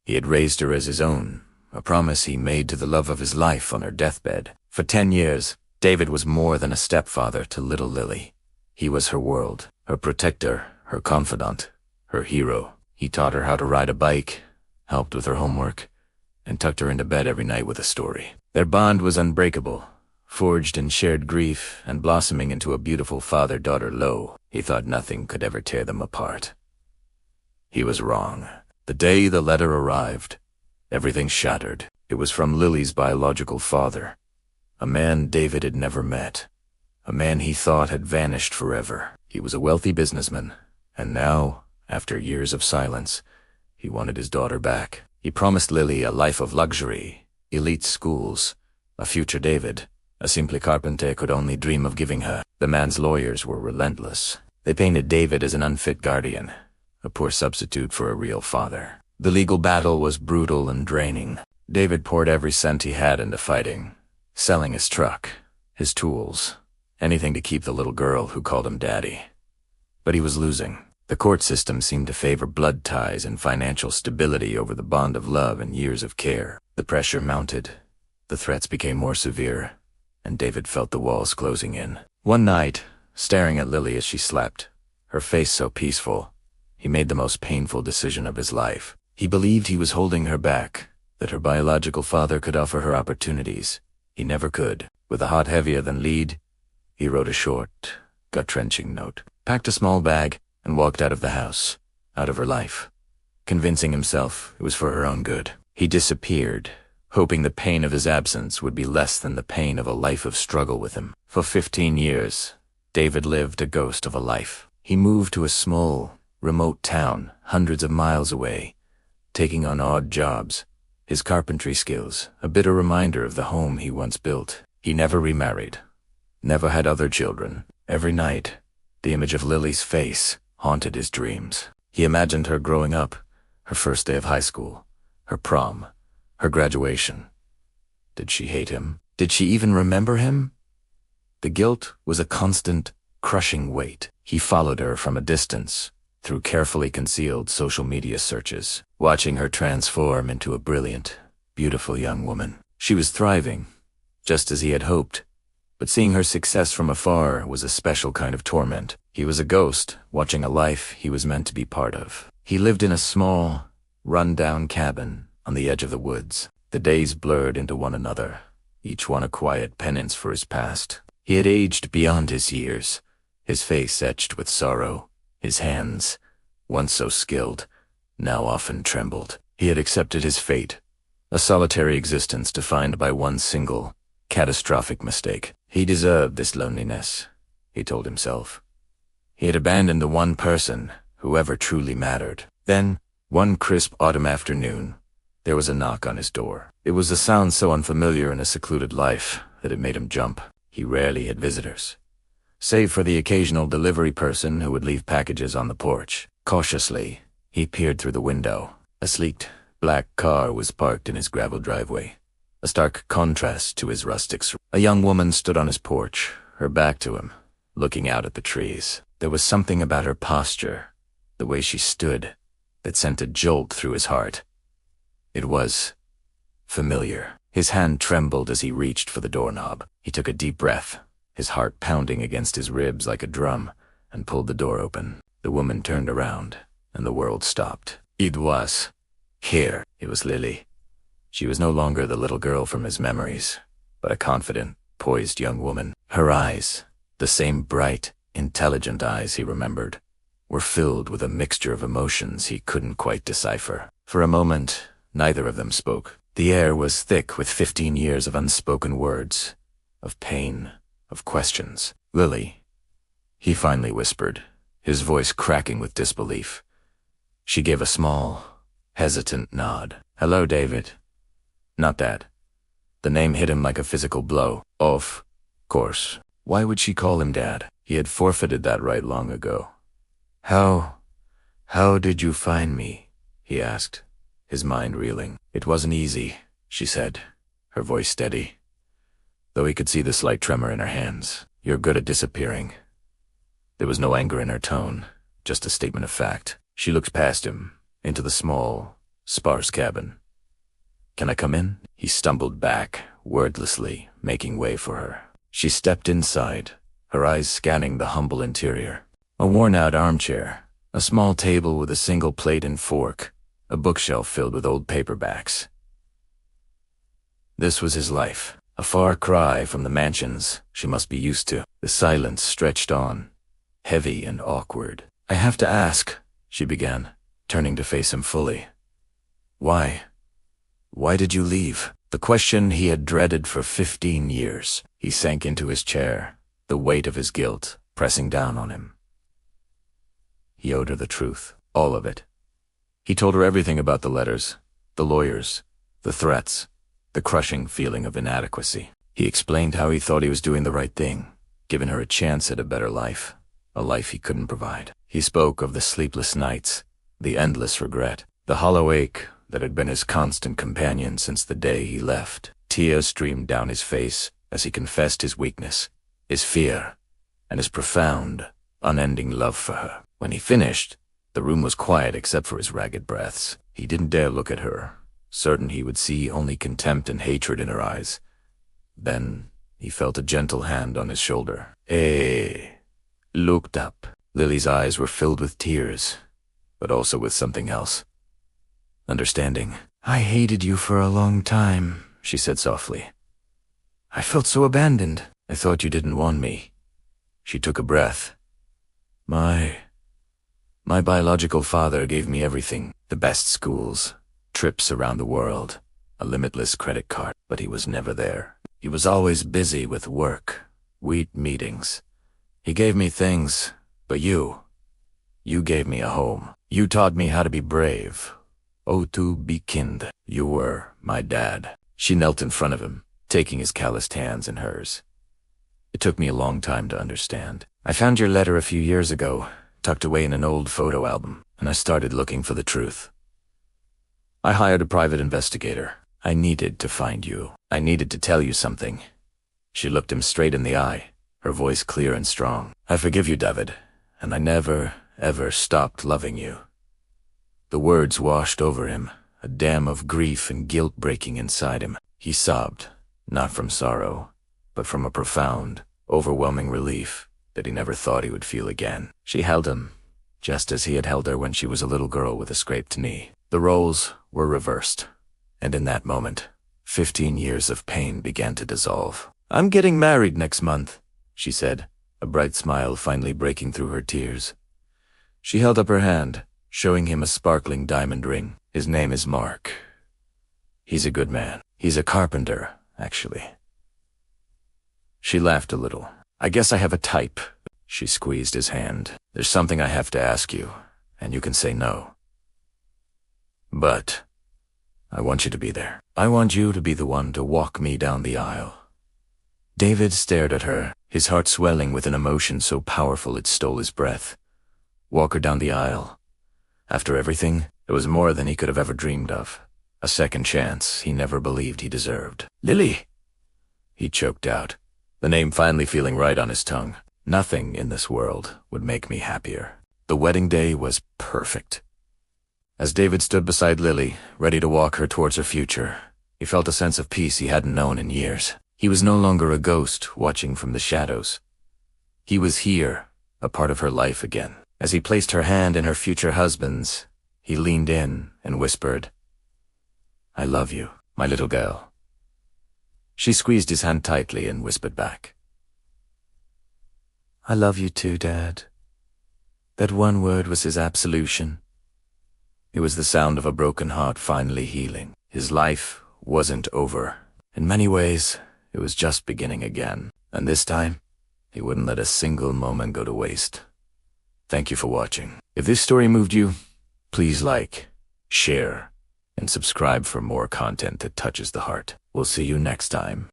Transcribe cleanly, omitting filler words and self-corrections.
He had raised her as his own, a promise he made to the love of his life on her deathbed. For 10 years, David was more than a stepfather to little Lily. He was her world, her protector, her confidant, her hero. He taught her how to ride a bike, helped with her homework, and tucked her into bed every night with a story. Their bond was unbreakable, forged in shared grief and blossoming into a beautiful father-daughter love. He thought nothing could ever tear them apart. He was wrong. The day the letter arrived, everything shattered. It was from Lily's biological father, a man David had never met, a man he thought had vanished forever. He was a wealthy businessman, and now, after years of silence, he wanted his daughter back. He promised Lily a life of luxury, elite schools, a future David, a simple carpenter could only dream of giving her. The man's lawyers were relentless. They painted David as an unfit guardian, a poor substitute for a real father. The legal battle was brutal and draining. David poured every cent he had into fighting, selling his truck, his tools, anything to keep the little girl who called him daddy. But he was losing. The court system seemed to favor blood ties and financial stability over the bond of love and years of care. The pressure mounted. The threats became more severe, and David felt the walls closing in. One night, staring at Lily as she slept, her face so peaceful, he made the most painful decision of his life. He believed he was holding her back, that her biological father could offer her opportunities. He never could. With a heart heavier than lead, he wrote a short, gut-wrenching note, packed a small bag, and walked out of the house, out of her life, convincing himself it was for her own good. He disappeared, hoping the pain of his absence would be less than the pain of a life of struggle with him. For 15 years, David lived a ghost of a life. He moved to a small, remote town, hundreds of miles away, taking on odd jobs, his carpentry skills a bitter reminder of the home he once built. He never remarried, never had other children. Every night, the image of Lily's face haunted his dreams. He imagined her growing up, her first day of high school, her prom, her graduation. Did she hate him? Did she even remember him? The guilt was a constant, crushing weight. He followed her from a distance, through carefully concealed social media searches, watching her transform into a brilliant, beautiful young woman. She was thriving, just as he had hoped, but seeing her success from afar was a special kind of torment. He was a ghost, watching a life he was meant to be part of. He lived in a small, run-down cabin on the edge of the woods. The days blurred into one another, each one a quiet penance for his past. He had aged beyond his years, his face etched with sorrow, his hands, once so skilled, now often trembled. He had accepted his fate, a solitary existence defined by one single, catastrophic mistake. He deserved this loneliness, he told himself. He had abandoned the one person who ever truly mattered. Then, one crisp autumn afternoon, there was a knock on his door. It was a sound so unfamiliar in a secluded life that it made him jump. He rarely had visitors, save for the occasional delivery person who would leave packages on the porch. Cautiously, he peered through the window. A sleek, black car was parked in his gravel driveway, a stark contrast to his rustics. A young woman stood on his porch, her back to him, looking out at the trees. There was something about her posture, the way she stood, that sent a jolt through his heart. It was familiar. His hand trembled as he reached for the doorknob. He took a deep breath, his heart pounding against his ribs like a drum, and pulled the door open. The woman turned around, and the world stopped. It was here. It was Lily. She was no longer the little girl from his memories, but a confident, poised young woman. Her eyes, the same bright, intelligent eyes he remembered, were filled with a mixture of emotions he couldn't quite decipher. For a moment, neither of them spoke. The air was thick with 15 years of unspoken words, of pain, of questions. Lily, he finally whispered, his voice cracking with disbelief. She gave a small, hesitant nod. Hello, David. Not Dad. The name hit him like a physical blow. Of course. Why would she call him Dad? He had forfeited that right long ago. How did you find me? He asked, his mind reeling. It wasn't easy, she said, her voice steady, though he could see the slight tremor in her hands. You're good at disappearing. There was no anger in her tone, just a statement of fact. She looked past him, into the small, sparse cabin. "Can I come in?" He stumbled back, wordlessly, making way for her. She stepped inside, her eyes scanning the humble interior. A worn-out armchair, a small table with a single plate and fork, a bookshelf filled with old paperbacks. This was his life, a far cry from the mansions she must be used to. The silence stretched on, heavy and awkward. "I have to ask," she began, turning to face him fully. "Why? Why did you leave?" The question he had dreaded for 15 years. He sank into his chair, the weight of his guilt pressing down on him. He owed her the truth, all of it. He told her everything about the letters, the lawyers, the threats, the crushing feeling of inadequacy. He explained how he thought he was doing the right thing, giving her a chance at a better life, a life he couldn't provide. He spoke of the sleepless nights, the endless regret, the hollow ache that had been his constant companion since the day he left. Tears streamed down his face as he confessed his weakness, his fear, and his profound, unending love for her. When he finished, the room was quiet except for his ragged breaths. He didn't dare look at her, certain he would see only contempt and hatred in her eyes. Then he felt a gentle hand on his shoulder. Looked up. Lily's eyes were filled with tears, but also with something else. Understanding. "I hated you for a long time," she said softly. "I felt so abandoned. I thought you didn't want me." She took a breath. My biological father gave me everything, the best schools, trips around the world, a limitless credit card, but he was never there. He was always busy with work, meetings. He gave me things, but you gave me a home. You taught me how to be brave. Oh, to be kind. You were my dad. She knelt in front of him, taking his calloused hands in hers. "It took me a long time to understand. I found your letter a few years ago, tucked away in an old photo album, and I started looking for the truth. I hired a private investigator. I needed to find you. I needed to tell you something." She looked him straight in the eye, her voice clear and strong. "I forgive you, David, and I never, ever stopped loving you." The words washed over him, a dam of grief and guilt breaking inside him. He sobbed, not from sorrow, but from a profound, overwhelming relief that he never thought he would feel again. She held him, just as he had held her when she was a little girl with a scraped knee. The roles were reversed, and in that moment, 15 years of pain began to dissolve. "I'm getting married next month," she said, a bright smile finally breaking through her tears. She held up her hand, showing him a sparkling diamond ring. "His name is Mark. He's a good man. He's a carpenter, actually." She laughed a little. "I guess I have a type." She squeezed his hand. "There's something I have to ask you, and you can say no. But I want you to be there. I want you to be the one to walk me down the aisle." David stared at her, his heart swelling with an emotion so powerful it stole his breath. Walk her down the aisle. After everything, it was more than he could have ever dreamed of. A second chance he never believed he deserved. "Lily!" He choked out, the name finally feeling right on his tongue. Nothing in this world would make me happier. The wedding day was perfect. As David stood beside Lily, ready to walk her towards her future, he felt a sense of peace he hadn't known in years. He was no longer a ghost watching from the shadows. He was here, a part of her life again. As he placed her hand in her future husband's, he leaned in and whispered, "I love you, my little girl." She squeezed his hand tightly and whispered back, "I love you too, Dad." That one word was his absolution. It was the sound of a broken heart finally healing. His life wasn't over. In many ways, it was just beginning again. And this time, he wouldn't let a single moment go to waste. Thank you for watching. If this story moved you, please like, share, and subscribe for more content that touches the heart. We'll see you next time.